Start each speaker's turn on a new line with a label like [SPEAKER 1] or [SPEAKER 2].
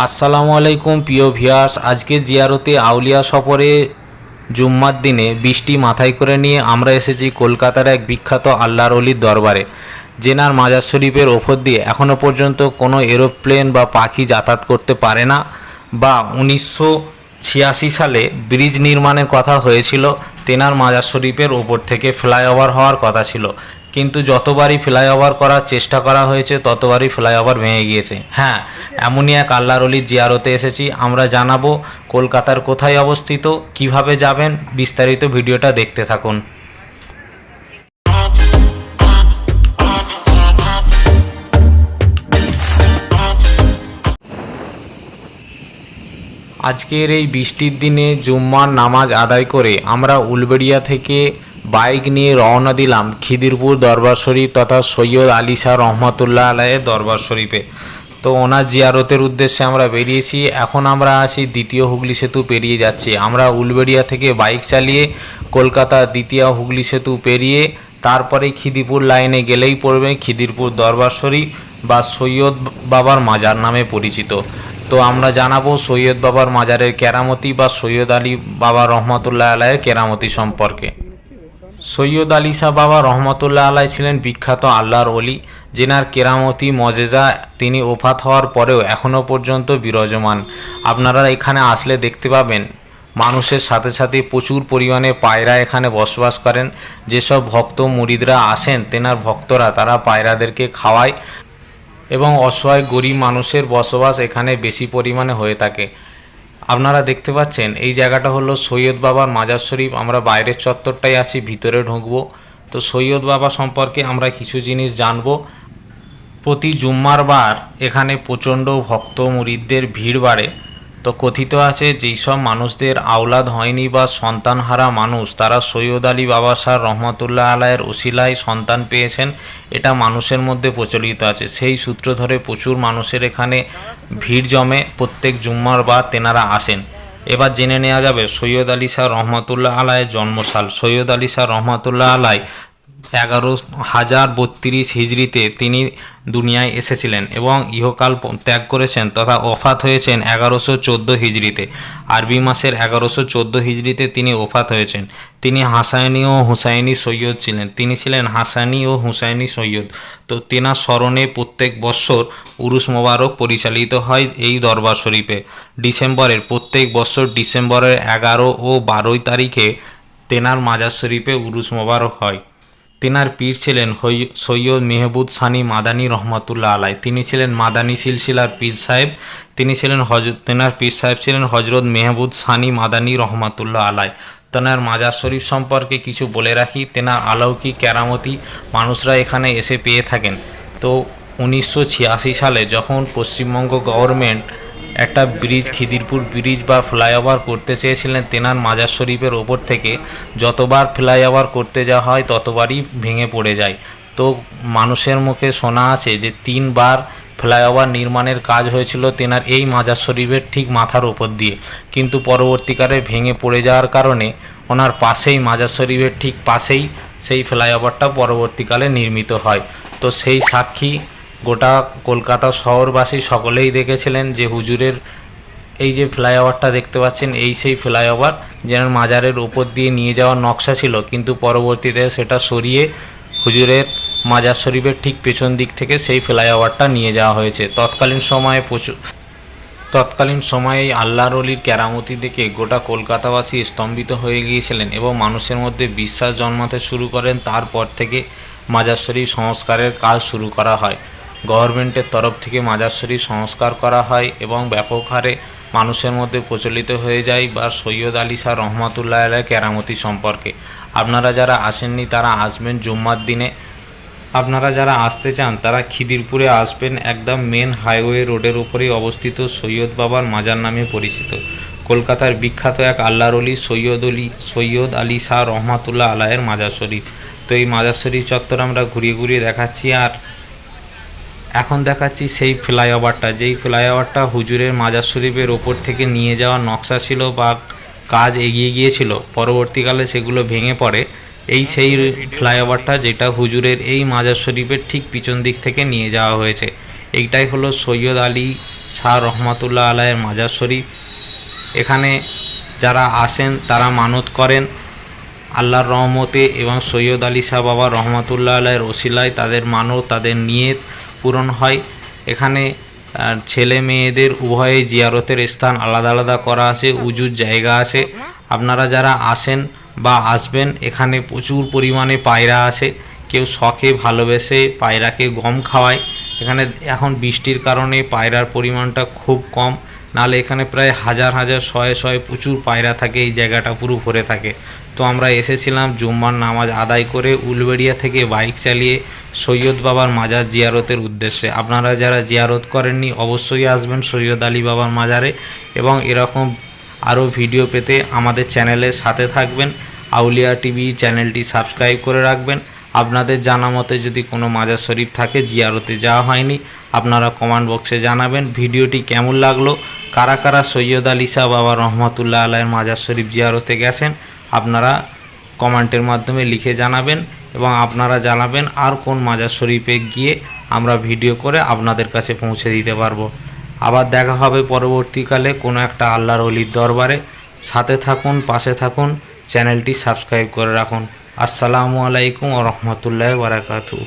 [SPEAKER 1] আসসালামু আলাইকুম প্রিয় ভিউয়ার্স। আজকে জিয়ারতে আউলিয়া সফরে জুম্মার দিনে বৃষ্টি মাথায় করে নিয়ে আমরা এসেছি কলকাতার এক বিখ্যাত আল্লাহর অলির দরবারে, যেনার মাজার শরীফের ওপর দিয়ে এখনও পর্যন্ত কোনো এরোপ্লেন বা পাখি যাতায়াত করতে পারে না। বা 1986 সালে ব্রিজ নির্মাণের কথা হয়েছিল, তেনার মাজার শরীফের ওপর থেকে ফ্লাইওভার হওয়ার কথা ছিল, কিন্তু যতবারই ফ্লাইওভার করার চেষ্টা করা হয়েছে ততবারই ফ্লাইওভার ভেঙে গিয়েছে। হ্যাঁ, এমনই এক আল্লাহর অলির জিয়ারতে এসেছি। আমরা জানাবো কলকাতার কোথায় অবস্থিত, কিভাবে যাবেন, বিস্তারিত ভিডিওটা দেখতে থাকুন। আজকের এই বৃষ্টির দিনে জুম্মার নামাজ আদায় করে আমরা উলবেড়িয়া থেকে বাইক নিয়ে রওনা দিলাম খিদিরপুর দরবার শরীফ তথা সৈয়দ আলী শাহ রহমতুল্লাহ আলাইয়ের দরবার শরীফে। তো ওনার জিয়ারতের উদ্দেশ্যে আমরা বেরিয়েছি। এখন আমরা আসি দ্বিতীয় হুগলি সেতু পেরিয়ে যাচ্ছি। আমরা উলবেড়িয়া থেকে বাইক চালিয়ে কলকাতা দ্বিতীয় হুগলি সেতু পেরিয়ে তারপরে খিদিরপুর লাইনে গেলেই পড়বে খিদিরপুর দরবার শরীফ বা সৈয়দ বাবার মাজার নামে পরিচিত। তো আমরা জানাবো সৈয়দ বাবার মাজারের কেরামতি বা সৈয়দ আলী বাবা রহমতুল্লাহ আলাইয়ের কেরামতি সম্পর্কে। সৈয়দ আলী শাহ বাবা রহমতুল্লাহ আলাই ছিলেন বিখ্যাত আল্লাহর অলি, যেনার কেরামতি মজেজা তিনি ওফাত হওয়ার পরেও এখনও পর্যন্ত বিরাজমান। আপনারা এখানে আসলে দেখতে পাবেন মানুষের সাথে সাথে প্রচুর পরিমাণে পায়রা এখানে বসবাস করেন। যেসব ভক্ত মুরিদরা আসেন, তেনার ভক্তরা তারা পায়রাদেরকে খাওয়ায় এবং অসহায় গরিব মানুষের বসবাস এখানে বেশি পরিমাণে হয়ে থাকে। আপনারা দেখতে পাচ্ছেন এই জায়গাটা হলো সৈয়দ বাবার মাজার শরীফ। আমরা বাইরের চত্বরটাই আছি, ভিতরে ঢুকবো। তো সৈয়দ বাবা সম্পর্কে আমরা কিছু জিনিস জানবো। প্রতি জুম্মার বার এখানে প্রচণ্ড ভক্ত মুরিদদের ভিড় বাড়ে। তো কথিত আছে যেই সব মানুষদের আওলাদ হয়নি বা সন্তানহারা মানুষ, তারা সৈয়দ আলী বাবা শাহ রহমতুল্লাহ আলাইয়ের ওসিলায় সন্তান পেয়েছেন, এটা মানুষের মধ্যে প্রচলিত আছে। সেই সূত্র ধরে প্রচুর মানুষের এখানে ভিড় জমে। প্রত্যেক জুম্মার বার তেনারা আসেন। এবার জেনে নেওয়া যাবে সৈয়দ আলী শাহ রহমতুল্লাহ আলাইয়ের জন্মসাল। সৈয়দ আলী শাহ রহমতুল্লাহ আলাই 11,032 হিজরিতে তিনি দুনিয়ায় এসেছিলেন এবং ইহকাল ত্যাগ করেছেন তথা ওফাত হয়েছেন 1114 হিজরিতে। আরবি মাসের 1114 হিজরিতে তিনি ওফাত হয়েছেন। তিনি হাসানি ও হুসাইনি সৈয়দ ছিলেন। তিনি ছিলেন হাসানি ও হুসাইনি সৈয়দ। তো তেনার স্মরণে প্রত্যেক বৎসর উরুস মোবারক পরিচালিত হয় এই দরবার শরীফে। প্রত্যেক বৎসর ডিসেম্বরের 11 ও 12 তারিখে তেনার মাজার শরীফে উরুস মোবারক হয়। তেনার পীর ছিলেন সৈয়দ মেহবুদ সানি মাদানী রহমতুল্লাহ আলাই। তিনি ছিলেন মাদানী সিলসিলার পীর সাহেব। তেনার পীর সাহেব ছিলেন হজরত মেহবুদ সানি মাদানী রহমতুল্লাহ আলাই। তেনার মাজার শরীফ সম্পর্কে কিছু বলে রাখি। তেনার অলৌকিক কেরামতি মানুষরা এখানে এসে পেয়ে থাকেন। তো 1986 সালে যখন পশ্চিমবঙ্গ গভর্নমেন্ট একটা ব্রিজ, খিদিরপুর ব্রিজ বা ফ্লাইওভার করতে চেয়েছিলেন তেনার মাজার শরীফের ওপর থেকে, যতবার ফ্লাইওভার করতে যাওয়া হয় ততবারই ভেঙে পড়ে যায়। তো মানুষের মুখে শোনা আছে যে 3 বার ফ্লাইওভার নির্মাণের কাজ হয়েছিল তেনার এই মাজার শরীফের ঠিক মাথার ওপর দিয়ে, কিন্তু পরবর্তীকালে ভেঙে পড়ে যাওয়ার কারণে ওনার পাশেই, মাজার শরীফের ঠিক পাশেই সেই ফ্লাইওভারটা পরবর্তীকালে নির্মিত হয়। তো সেই সাক্ষী গোটা কলকাতা শহরবাসী সকলেই দেখেছিলেন যে হুজুরের এই যে ফ্লাইওভারটা দেখতে পাচ্ছেন, এই সেই ফ্লাইওভার যেন মাজারের ওপর দিয়ে নিয়ে যাওয়ার নকশা ছিল, কিন্তু পরবর্তীতে সেটা সরিয়ে হুজুরের মাজার শরীফের ঠিক পেছন দিক থেকে সেই ফ্লাইওভারটা নিয়ে যাওয়া হয়েছে। তৎকালীন সময়ে আল্লাহর অলির কেরামতি দেখে গোটা কলকাতাবাসী স্তম্ভিত হয়ে গিয়েছিলেন এবং মানুষের মধ্যে বিশ্বাস জন্মাতে শুরু করেন। তারপর থেকে মাজার শরীফ সংস্কারের কাজ শুরু করা হয়। গভর্নমেন্টের তরফ থেকে মাজার শরীফ সংস্কার করা হয় এবং ব্যাপক হারে মানুষের মধ্যে প্রচলিত হয়ে যায় বা সৈয়দ আলী শাহ রহমতুল্লাহ আলাইহির কেরামতি সম্পর্কে। আপনারা যারা আসেননি তারা আসবেন জুম্মার দিনে। আপনারা যারা আসতে চান তারা খিদিরপুরে আসবেন। একদম মেন হাইওয়ে রোডের উপরেই অবস্থিত সৈয়দ বাবার মাজার নামে পরিচিত কলকাতার বিখ্যাত এক আল্লাহর অলি সৈয়দ আলী শাহ রহমতুল্লাহ আলাইয়ের মাজার শরীফ। তো এই মাজার শরীফ চত্বর আমরা ঘুরিয়ে ঘুরিয়ে দেখাচ্ছি। আর এখন দেখাচ্ছি সেই ফ্লাইওভারটা, যেই ফ্লাইওভারটা হুজুরের মাজার শরীফের ওপর থেকে নিয়ে যাওয়ার নকশা ছিল বা কাজ এগিয়ে গিয়েছিল, পরবর্তীকালে সেগুলো ভেঙে পড়ে। এই সেই ফ্লাইওভারটা যেটা হুজুরের এই মাজার শরীফের ঠিক পিছন দিক থেকে নিয়ে যাওয়া হয়েছে। এইটাই হলো সৈয়দ আলী শাহ রহমাতুল্লাহ আলাইয়ের মাজার শরীফ। এখানে যারা আসেন তারা মানত করেন আল্লাহর রহমতে এবং সৈয়দ আলী শাহ বাবা রহমাতুল্লাহ আলাইয়ের ওসিলায় তাদের মানত, তাদের নিয়ত পূরণ হয়। এখানে ছেলে মেয়েদের উভয়ে জিয়ারতের স্থান আলাদা আলাদা করা আছে, উজুর জায়গা আছে। আপনারা যারা আসেন বা আসবেন, এখানে প্রচুর পরিমাণে পায়রা আছে। কেউ শখে ভালোবেসে পায়রাকে গম খাওয়ায়। এখানে এখন বৃষ্টির কারণে পায়রার পরিমাণটা খুব কম, নাহলে এখানে প্রায় হাজার হাজার শয়ে শয়ে প্রচুর পায়রা থাকে, এই জায়গাটা পুরো ভরে থাকে। তো আমরা এসেছিলাম জুম্মার নামাজ আদায় করে উলবেড়িয়া থেকে বাইক চালিয়ে সৈয়দ বাবার মাজার জিয়ারতের উদ্দেশ্যে। আপনারা যারা জিয়ারত করেননি অবশ্যই আসবেন সৈয়দ আলী বাবার মাজারে, এবং এরকম আরও ভিডিও পেতে আমাদের চ্যানেলের সাথে থাকবেন। আউলিয়া টিভি চ্যানেলটি সাবস্ক্রাইব করে রাখবেন। আপনাদের জানা মতে যদি কোনো মাজার শরীফ থাকে জিয়ারতে যাওয়া হয়নি, আপনারা কমেন্ট বক্সে জানাবেন। ভিডিওটি কেমন লাগলো, কারা কারা সৈয়দ আলী শাহ বাবা রহমাতুল্লাহ আলাইয়ের মাজার শরীফ জিয়ারতে গেছেন, আপনারা কমেন্টের মাধ্যমে লিখে জানাবেন, এবং আপনারা জানাবেন আর কোন মাজার শরীফে গিয়ে আমরা ভিডিও করে আপনাদের কাছে পৌঁছে দিতে পারবো। আবার দেখা হবে পরবর্তীকালে কোনো একটা আল্লাহর ওলির দরবারে। সাথে থাকুন, পাশে থাকুন, চ্যানেলটি সাবস্ক্রাইব করে রাখুন। আসসালামু আলাইকুম ওয়া রাহমাতুল্লাহি ওয়া বারাকাতুহু।